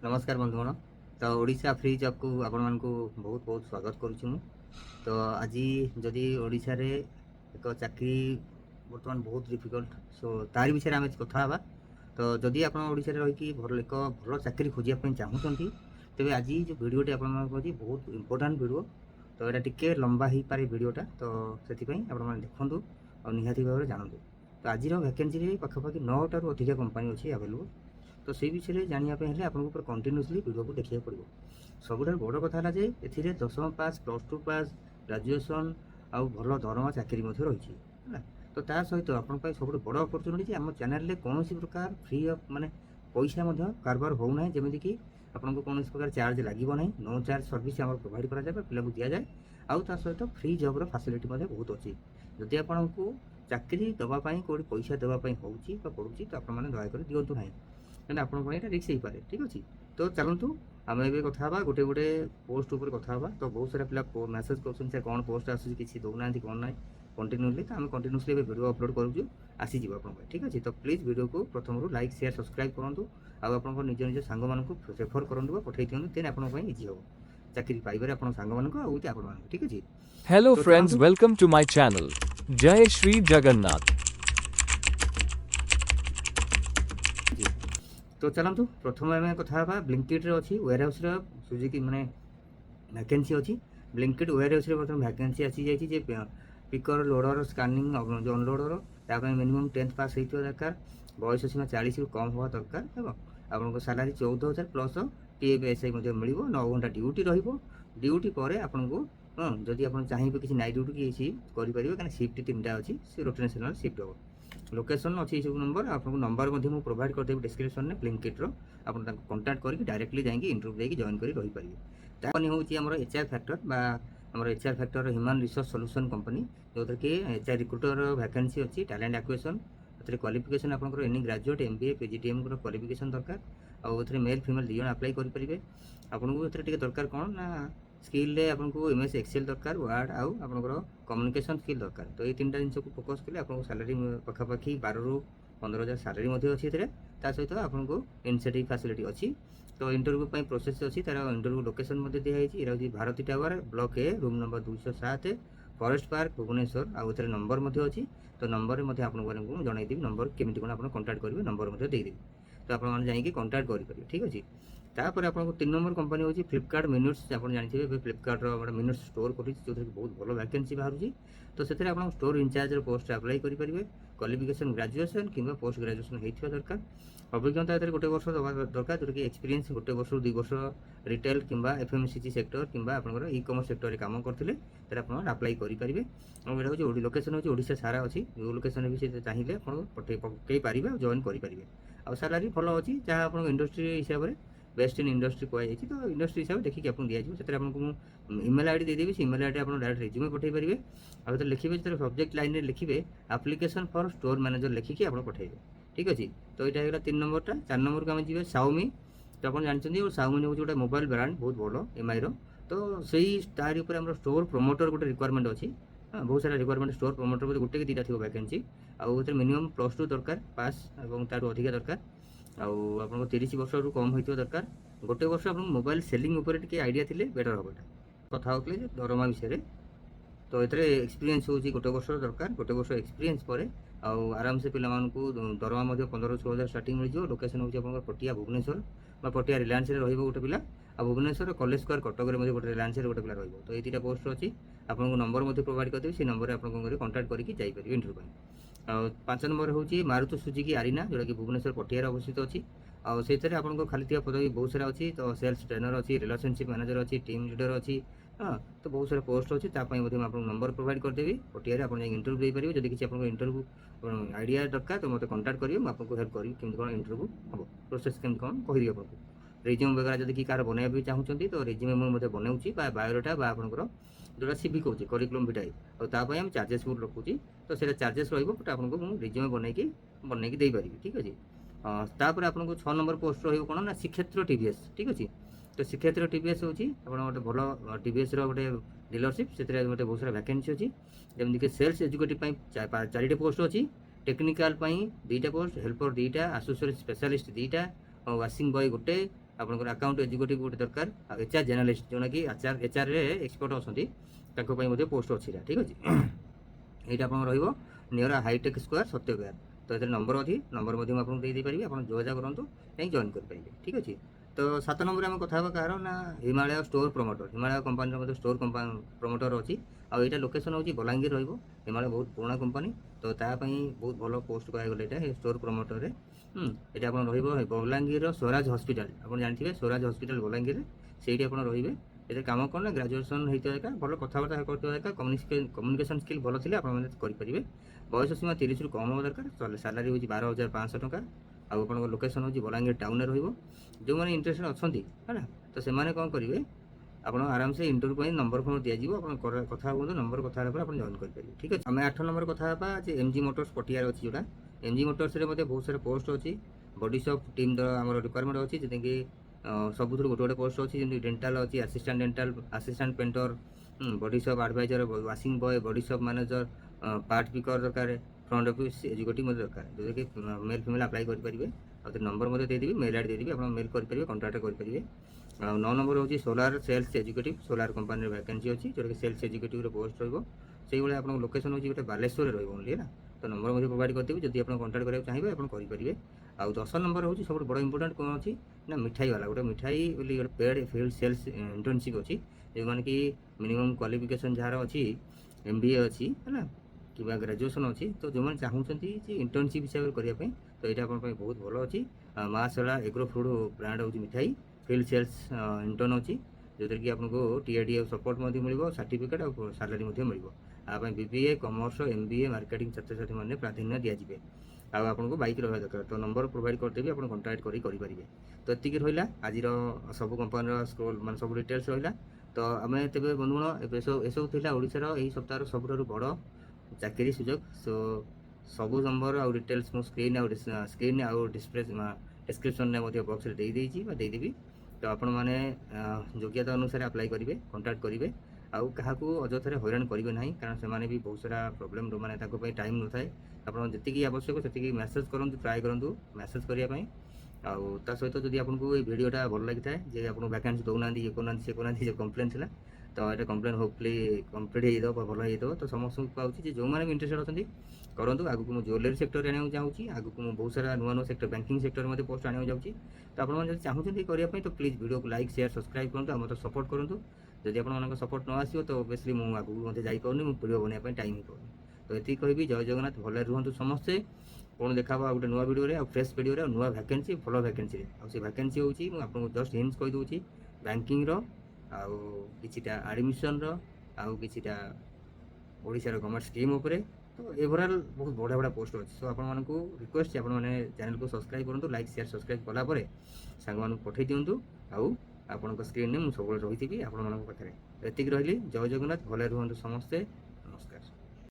नमस्कार बंधुगण। तो ओडिशा फ्री जॉब को आपण मानकु बहुत बहुत स्वागत करुछु मु। तो आज जदि ओडिशा रे एक चाकरी वर्तमान बहुत डिफिकल्ट सो तार विषय आम कथा हवा। तो जदि आप ओडिशा रे रही भल एक भल चाकरी खोजिया चाहूँगी तेज आज जो भिडटे आप बहुत इंपोर्टाट भिड। तो यहाँ टिके लंबा हो पारे भिडटा तो से देखूँ और निहाती भाव में जानतु। तो आज वैकेंसी पाखापाखि 9टार अधिक कंपनी अच्छी आवेलेबल। तो से विषय में जानापी हेल्ले आपको पूरा कंटिन्यूअसली वीडियो को देखा पड़ो। सबुठ बड़ कथा है ए दशम पास +2 पास ग्रेजुएशन आउ भल दरमा चाकरी रही है। तो ता सहित आप सब बड़ अपरच्युनिटी आम चैनल कौन प्रकार फ्री अफ माने पैसा कारबार होना जमीक कि आपको कौन प्रकार चार्ज लगे ना। नो चार्ज सर्विस आम प्रोवाइड कराए पिला को दि जाए। आउ ता सहित फ्री जॉब फैसिलिटी बहुत अच्छी। जदि आपको चाकरी देवाई कौट पैसा देवाई हो पड़ू तो आपने दयाक दिंतु ना कहना आप रिक्स हो पाए। ठीक अच्छे तो चलतु आम ए कथा गोटे गोटे पोस्ट उपर कथा। तो बहुत सारा पिला मेसेज कर कौन पोस्ट आसूँ किसी दौना कौन ना कंटिन्यूअसली तो आम कंटिन्यूअसली वीडियो अपलोड करूँ आसीज आप। ठीक अच्छे तो प्लीज वीडियो को प्रथम लाइक शेयर सब्सक्राइब करूँ आप निज निज सांग मानू रेफर करूँ पठे दिखाँ तेन आप इजी हम चाकरी पाइबार आप सांग मानू ठीक अच्छे। Hello तो friends, चलतु welcome to my channel. Jai Shri Jagannath. जी तो चलतु प्रथम आम कथा ब्लिंकिट अच्छी वेयर हाउस सुजुकी माने वैकेंसी अच्छी। ब्लिंकिट वेयर हाउस बर्तमान वैकेंसी आसी जाइए पिकर लोडर स्कानिंग जो अनलोडर ताकि मिनिमम 10th पास होता दरकार। बयस सीमा 40 रु कम हवा दरकार है। आपको सालारी 14,000 प्लस PFSI मिल 9 घंटा ड्यूटी ड्यूटी पर आपको जदि आप चाहिए किसी नाइट ड्यूटी किसी करेंगे कहीं सिफ्ट 3टा अच्छी से रोटेशनल सिफ्ट हम। लोकेशन अच्छी सब नंबर आपको नंबर प्रोवाइड करदेवी डिस्क्रिप्शन में ब्लिंकिट्र आप कंटाक्ट करके डायरेक्टली जाकि इंटरव्यू देके जॉइन कर रही पारे। कंपनी हूँ HR फैक्टर आमर HR factor human resource solution company जो कि HR रिक्रूटर वैकेंसी अच्छी टैलेंट एक्विजिशन क्वालिफिकेशन आपंकर any graduate MBA PGDM qualification दरकार आउ मेल फीमेल दी जन अप्लाई करेंगे। आपको दरकार कौन ना स्किल आपको MS एक्सेल दरकार वर्ड आउ आपंकर कम्युनिकेशन स्किल दरकार। तो ये 3टा जिन को फोकस कले आपको सैलरी पाखापाखि 12 ରୁ 15,000 सैलरी अच्छी सहित आपको इनसेटिव फैसिलिटी अच्छी। तो इंटरव्यू प्रोसेस अच्छी तार इंटरव्यू लोकेशन दिखाई हूँ Bharti tower block A room number 207 forest park Bhubaneswar आउ नंबर अच्छी। तो नंबर में आपको जनईदेवी नंबर केमी कौन आप कंटाक्ट करेंगे नंबर देदेवी तो आपड़ी कंटाक्ट करेंगे। ठीक अच्छे तापर आपको 3 नंबर कंपनी हूँ फ्लिपकार्ट मिनुट्स आप जानते फ्लिपकार्टर मिनुट्स स्टोर कर जो बहुत भल वैकेंसी बाहर। तो से आप स्टोर इंचार्ज पोस्ट अप्लाई करेंगे क्वालिफिकेशन ग्रेजुएशन कि पोस्ट ग्रेजुएशन होता दरकार अभिज्ञता गोटे वर्ष दवा दरकार जो कि एक्सपीरियंस गोटे वर्ष 2 वर्ष रिटेल कि FMCG सेक्टर कि आपंकर E-कमर्स सेक्टर में कम करते आप अप्लाई करेंगे। और यहाँ हूँ लोकेशन हूँ ओडिशा सारा अच्छी जो लोकेशन भी चाहिए पकई पारे जॉइन करेंगे। आ सैलरी भल अच्छी जहाँ आप इंडस्ट्री हिसाब से बेस्ट इन इंडस्ट्री कहुई तो इंडस्ट्री हिसाब से देखिए आपको दिखाई से आपको ईमेल आईडी देदेवी से ईमेल आईडी आप डायरेक्ट रिज्यूमे पठे पारे आ लिखे जो सब्जेक्ट लाइन में लिखे एप्लिकेशन फॉर स्टोर मैनेजर लिखिकी आप पठेबे। ठीक अच्छे तो यहाँ है 3 नंबरटा। 4 नंबर को आम जी Xiaomi तो आप जानते हैं Xiaomi हूँ गोटे मोबाइल ब्रांड बहुत बड़ MI तो सही तार उपर स्टोर प्रमोटर गोटे रिक्वायरमेंट अच्छी। हाँ बहुत सारा रिक्वायरमेंट स्टोर प्रमोटर गोटे कि 2टा थी वैकेंसी आउ मिनिमम +2 दरकार पास और तार अधिक दरकार आपको 30 वर्ष रु कम होता दरकार। गोटे वर्ष आप मोबाइल सेलिंग उपर टी आइडिया थे बेटर हम कथा होते दरमा विषय। तो ये एक्सपीरियंस हूँ गोटे वर्ष दरकार गोटे वर्ष एक्सपीरियंस पर आराम से पिला दरमा 15-16,000 स्टार्टिंग मिल जाए। लोकेशन हूँ पटिया भुवनेश्वर पटिया रिलायंस रोटे पिला आ भुवनेश्वर कॉलेज स्क्वायर कटक में गोटे रिलायंस गोटे पिला रही। तो ये 2टा पोस्ट अच्छी आपको नंबर प्रोवाइड करदेवी से नंबर आप कंटाक्ट करके जापर इंटरव्यू। 5 नंबर हूँ मारुति सुजुकी आरीना जोटा कि भुवनेश्वर पटिया अवस्थित अच्छी से आपको खाली पदवी बहुत सारा अच्छी। तो सेल्स ट्रेनर अच्छी रिलेशनशिप मैनेजर अच्छी टीम लीडर अच्छी। हाँ तो बहुत सारा पोस्ट अच्छी आपको नंबर प्रोवाइड करदेवी पटिया आप इंटरव्यू देपारे जब किसी आप इंटरव्यू आइडिया दरकार तो मतलब कंटाक्ट करेंगे मुझे आपको हेल्प करी केमती कौन इंटरव्यू हम प्रोसेस केमती कौन कहीदेवी आपको। रिज्यूम वगैरह जब कि कार बनवा भी चाहूँगी तो रिज्यूमे मुझे बनाऊँगी बायोडाटा आपंकर जोटा CV कौन करिकुलम विटाए और आम चार्जेस बहुत रखुची। तो से चार्जेस रहा आपको रिज्यूमे बनई देपारी। ठीक अच्छे तापर आपको 6 नंबर पोस्ट रहा श्रीक्षेत्र TVS। ठीक अच्छे तो श्रीक्षेत्र TVS हूँ आप गोटे भल TVS रोटे डीलरशिप से बहुत सारा वैकेंसी अच्छी जमीक कि सेल्स एजुकेटिव 4टा पोस्ट अच्छी टेक्निकाल 2टा पोस्ट हेल्पर 2टा एसोसिएट स्पेशलिस्ट 2टा वाशिंग बॉय गोटे ଆପଣଙ୍କର ଆକାଉଣ୍ଟ ଏକ୍ଜିକ୍ୟୁଟିଭ୍ ଗୋଟେ ଦରକାର ଆଉ HR ଜେର୍ନାଲିଷ୍ଟ ଯେଉଁଟାକି HRରେ ଏକ୍ସପର୍ଟ ଅଛନ୍ତି ତାଙ୍କ ପାଇଁ ମଧ୍ୟ ପୋଷ୍ଟ ଅଛି ଏଇଟା ଠିକ୍ ଅଛି। এইটা আপনার রহব নিয়র হাইটেক স্কোয়ার সত্যবিহার তো এর নম্বর অছি নম্বর মধ্যে আপনার দিয়ে ଦେଇପାରିବି ଆପଣ যোগাযোগ করନ୍ତୁ যাই জয়েন କରିପାରିବେ ঠিক ଅଛି। তো 7 নম্বরে আমি কথা ହେବା କାହାର ନା ହିମାଳୟ ଷ୍ଟୋର ପ୍ରମୋଟର ହିମାଳୟ କମ୍ପାନୀର ମଧ୍ୟ ଷ୍ଟୋର ପ୍ରମୋଟର ଅଛି ଆଉ ଏଇଟା ଲୋକେସନ୍ ହେଉଛି ବଲାଙ୍ଗୀର ରହିବ। ହିମାଳୟ ବହୁତ ପୁରୁଣା କମ୍ପାନୀ ତ ତା ପାଇଁ ବହୁତ ଭଲ ପୋଷ୍ଟ କହିବାକୁ ଗଲେ ଏଇଟା ଷ୍ଟୋର ପ୍ରମୋଟରରେ ଏଇଟା ଆପଣ ରହିବ ବଲାଙ୍ଗୀରର ସ୍ୱରାଜ ହସ୍ପିଟାଲ ଆପଣ ଜାଣିଥିବେ ସ୍ୱରାଜ ହସ୍ପିଟାଲ ବଲାଙ୍ଗୀରରେ ସେଇଠି ଆପଣ ରହିବେ। ଏଥିରେ କାମ କ'ଣ ନା ଗ୍ରାଜୁଏସନ୍ ହେଇଥିବା ଦରକାର ଭଲ କଥାବାର୍ତ୍ତା କରୁଥିବା ଦରକାର କମ୍ୟୁନିକେସନ୍ ସ୍କିଲ୍ ଭଲ ଥିଲେ ଆପଣମାନେ କରିପାରିବେ। ବୟସ ସୀମା 30ରୁ କମ୍ ହେବା ଦରକାର ସାଲାରୀ ହେଉଛି 12,500 ଟଙ୍କା ଆଉ ଆପଣଙ୍କ ଲୋକେସନ୍ ହେଉଛି ବଲାଙ୍ଗୀର ଟାଉନରେ ରହିବ। ଯେଉଁମାନେ ଇଣ୍ଟରେଷ୍ଟେଡ୍ ଅଛନ୍ତି ହେଲା ତ ସେମାନେ କ'ଣ କରିବେ ଆପଣ ଆରାମସେ ଇଣ୍ଟରଭ୍ୟୁ ପାଇଁ ନମ୍ବର ଫୋନ୍ ଦିଆଯିବ ଆପଣ କଥା ହୁଅନ୍ତୁ ନମ୍ବର କଥା ହେଲା ପରେ ଆପଣ ଜଏନ୍ କରିପାରିବେ ଠିକ୍ ଅଛି। ଆମେ 8 ନମ୍ବର କଥା ହେବା ଯେ MG ମୋଟର୍ସ ପଟିଆରେ ଅଛି ଯେଉଁଟା MG ମୋଟର୍ସରେ ମଧ୍ୟ ବହୁତ ସାରା ପୋଷ୍ଟ ଅଛି। ବଡି ସପ୍ ଟିମ୍ର ଆମର ରିକ୍ୱାରମେଣ୍ଟ ଅଛି ଯେମିତିକି ସବୁଥିରୁ ଗୋଟେ ଗୋଟେ ପୋଷ୍ଟ ଅଛି ଯେମିତି ଡେଣ୍ଟାଲ ଅଛି ଆସିଷ୍ଟାଣ୍ଟ ପେଣ୍ଟର ବଡି ସପ୍ ଆଡ଼ଭାଇଜର ୱାସିଂ ବୟ ବଡି ସପ୍ ମ୍ୟାନେଜର ପାର୍ଟ ପିକର ଦରକାର ଫ୍ରଣ୍ଟ ଅଫିସ୍ ଏକ୍ଜିକ୍ୟୁଟିଭ୍ ମଧ୍ୟ ଦରକାର ଯେଉଁଟାକି ମେଲ୍ ଫିମେଲ୍ ଆପ୍ଲାଏ କରିପାରିବେ। ଆଉ ସେ ନମ୍ବର ମଧ୍ୟ ଦେଇଦେବି ମେଲ୍ ଆଇଡ଼ି ଦେଇଦେବି ଆପଣ ମେଲ୍ କରିପାରିବେ କଣ୍ଟାକ୍ଟ କରିପାରିବେ। ଆଉ 9 ନମ୍ବର ହେଉଛି ସୋଲାର ସେଲ୍ସ ଏକ୍ଜିକ୍ୟୁଟିଭ୍ ସୋଲାର କମ୍ପାନୀର ଭ୍ୟାକେନ୍ସି ଅଛି ଯେଉଁଟାକି ସେଲ୍ସ ଏକ୍ଜିକ୍ୟୁଟିଭ୍ର ପୋଷ୍ଟ ରହିବ। ସେଇଭଳି ଆପଣଙ୍କ ଲୋକେସନ୍ ହେଉଛି ଗୋଟେ ବାଲେଶ୍ୱରରେ ରହିବ ଓନ୍ଲି ହେଲା ତ ନମ୍ବର ମଧ୍ୟ ପ୍ରୋଭାଇଡ଼ କରିଦେବି ଯଦି ଆପଣ କଣ୍ଟାକ୍ଟ କରିବାକୁ ଚାହିଁବେ ଆପଣ କରିପାରିବେ। ଆଉ 10 ନମ୍ବର ହେଉଛି ସବୁଠୁ ବଡ଼ ଇମ୍ପୋର୍ଟାଣ୍ଟ କ'ଣ ଅଛି ନା ମିଠାଇବାଲା ଗୋଟେ ମିଠାଇ ବୋଲି ଗୋଟେ ପେଡ୍ ଫିଲ୍ଡ ସେଲ୍ସ ଇଣ୍ଟର୍ନସିପ୍ ଅଛି ଯେଉଁମାନେ କି ମିନିମମ୍ କ୍ୱାଲିଫିକେସନ୍ ଯାହାର ଅଛି MBA ଅଛି ହେଲା କିମ୍ବା ଗ୍ରାଜୁଏସନ୍ ଅଛି ତ ଯେଉଁମାନେ ଚାହୁଁଛନ୍ତି ଯେ ଇଣ୍ଟର୍ନସିପ୍ ହିସାବରେ କରିବା ପାଇଁ ତ ଏଇଟା ଆପଣଙ୍କ ପାଇଁ ବହୁତ ଭଲ ଅଛି। ମା ସୋଲା ଏଗ୍ରୋ ଫୁଡ୍ ବ୍ରାଣ୍ଡ ହେଉଛି ମିଠାଇ ଫିଲ୍ଡ ସେଲ୍ସ ଇଣ୍ଟର୍ନ ଅଛି ଯେଉଁଥିରେ କି ଆପଣଙ୍କୁ TID ସପୋର୍ଟ ମଧ୍ୟ ମିଳିବ ସାର୍ଟିଫିକେଟ୍ ଆଉ ସାଲାରୀ ମଧ୍ୟ ମିଳିବ। ଆ ପାଇଁ BBA କମର୍ସ MBA ମାର୍କେଟିଂ ଛାତ୍ରଛାତ୍ରୀମାନେ ପ୍ରାଧାନ୍ୟ ଦିଆଯିବେ। ଆଉ ଆପଣଙ୍କୁ ବାଇକ୍ ରହିବା ଦରକାର ତ ନମ୍ବର ପ୍ରୋଭାଇଡ଼ କରିଦେବି ଆପଣ କଣ୍ଟାକ୍ଟ କରିପାରିବେ। ତ ଏତିକି ରହିଲା ଆଜିର ସବୁ କମ୍ପାନୀର ସ୍କ୍ରୋଲ୍ ମାନେ ସବୁ ଡିଟେଲ୍ସ ରହିଲା। ତ ଆମେ ତେବେ ବନ୍ଧୁଗଣ ଏସବୁ ଥିଲା ଓଡ଼ିଶାର ଏହି ସପ୍ତାହର ସବୁଠାରୁ ବଡ଼ ଚାକିରି ସୁଯୋଗ। ସବୁ ନମ୍ବର ଆଉ ଡିଟେଲ୍ସ ମୁଁ ସ୍କ୍ରିନ୍ ଆଉ ଡିସ୍କ୍ରିପ୍ସନ୍ରେ ମଧ୍ୟ ବକ୍ସରେ ଦେଇଦେଇଛି ବା ଦେଇଦେବି। ତ ଆପଣମାନେ ଯୋଗ୍ୟତା ଅନୁସାରେ ଆପ୍ଲାଏ କରିବେ କଣ୍ଟାକ୍ଟ କରିବେ ଆଉ କାହାକୁ ଅଯଥାରେ ହଇରାଣ କରିବେ ନାହିଁ କାରଣ ସେମାନେ ବି ବହୁତ ସାରା ପ୍ରୋବ୍ଲେମ୍ ମାନେ ତାଙ୍କ ପାଇଁ ଟାଇମ୍ ନଥାଏ। ଆପଣ ଯେତିକି ଆବଶ୍ୟକ ସେତିକି ମେସେଜ୍ କରନ୍ତୁ ଟ୍ରାଏ କରନ୍ତୁ ମେସେଜ୍ କରିବା ପାଇଁ। ଆଉ ତା ସହିତ ଯଦି ଆପଣଙ୍କୁ এই ଭିଡ଼ିଓଟା ଭଲ ଲାଗିଥାଏ ଯେ ଆପଣଙ୍କୁ ଭ୍ୟାକେନ୍ସି ଦେଉନାହାନ୍ତି ଇଏ କରୁନାହାନ୍ତି ସେ କରୁନାହାନ୍ତି ଯେ କମ୍ପ୍ଲେନ୍ ଥିଲା ତ ଏଇଟା କମ୍ପ୍ଲେନ୍ ହୋପଫୁଲି କମ୍ପ୍ଲିଟ୍ ହେଇଯିବ ବା ଭଲ ହେଇଯିବ। ତ ସମସ୍ତଙ୍କୁ ପାଉଛି ଯେ ଯେଉଁମାନେ ବି ଇଣ୍ଟରେଷ୍ଟେଡ୍ ଅଛନ୍ତି କରନ୍ତୁ। ଆଗକୁ ମୁଁ ଜୁଏଲାରୀ ସେକ୍ଟରରେ ଆଣିବାକୁ ଚାହୁଁଛି ଆଗକୁ ମୁଁ ବହୁତ ସାରା ନୂଆ ସେକ୍ଟର ବ୍ୟାଙ୍କିଂ ସେକ୍ଟରରେ ମଧ୍ୟ ପୋଷ୍ଟ ଆଣିବାକୁ ଯାଉଛି। ତ ଆପଣମାନେ ଯଦି ଚାହୁଁଛନ୍ତି କରିବା ପାଇଁ ତ ପ୍ଲିଜ୍ ଭିଡ଼ିଓକୁ ଲାଇକ୍ ସେୟାର ସବସ୍କ୍ରାଇବ୍ କରନ୍ତୁ ଆଉ ମୋତେ ସପୋର୍ଟ କରନ୍ତୁ। ଯଦି ଆପଣମାନଙ୍କ ସପୋର୍ଟ ନ ଆସିବ ତ ଅବଭିୟସ୍ଲି ମୁଁ ଆଗକୁ ମଧ୍ୟ ଯାଇପାରୁନି ମୁଁ ଭିଡ଼ିଓ ବନେଇବା ପାଇଁ ଟାଇମ୍ ହେଇପାରୁନି। ତ ଏତିକି କହିବି ଜୟ ଜଗନ୍ନାଥ ଭଲରେ ରୁହନ୍ତୁ ସମସ୍ତେ। ପୁଣି ଦେଖା ହେବ ଆଉ ଗୋଟେ ନୂଆ ଭିଡ଼ିଓରେ ଆଉ ଫ୍ରେଶ୍ ଭିଡ଼ିଓରେ ଆଉ ନୂଆ ଭ୍ୟାକେନ୍ସି ଭଲ ଭ୍ୟାକେନ୍ସିରେ ଆଉ ସେ ଭ୍ୟାକେନ୍ସି ହେଉଛି ମୁଁ ଆପଣଙ୍କୁ ଜଷ୍ଟ ହିଣ୍ଟସ୍ କହିଦେଉଛି ବ୍ୟାଙ୍କିଂର ଆଉ କିଛିଟା ଆଡ଼ମିସନ୍ର ଆଉ କିଛିଟା ଓଡ଼ିଶାର ଗଭର୍ଣ୍ଣମେଣ୍ଟ ସ୍କିମ୍ ଉପରେ ତ ଓଭରାଲ୍ ବହୁତ ବଢ଼ିଆ ବଢ଼ିଆ ପୋଷ୍ଟ ଅଛି। ସୋ ଆପଣମାନଙ୍କୁ ରିକ୍ୱେଷ୍ଟ ଯେ ଆପଣମାନେ ଚ୍ୟାନେଲକୁ ସବସ୍କ୍ରାଇବ୍ କରନ୍ତୁ ଲାଇକ୍ ସେୟାର ସବସ୍କ୍ରାଇବ୍ କଲା ପରେ ସାଙ୍ଗମାନଙ୍କୁ ପଠାଇ ଦିଅନ୍ତୁ ଆଉ ଆପଣଙ୍କ ସ୍କ୍ରିନ୍ରେ ମୁଁ ସବୁବେଳେ ରହିଥିବି ଆପଣମାନଙ୍କ ପାଖରେ। ଏତିକି ରହିଲି ଜୟ ଜଗନ୍ନାଥ ଭଲରେ ରୁହନ୍ତୁ ସମସ୍ତେ।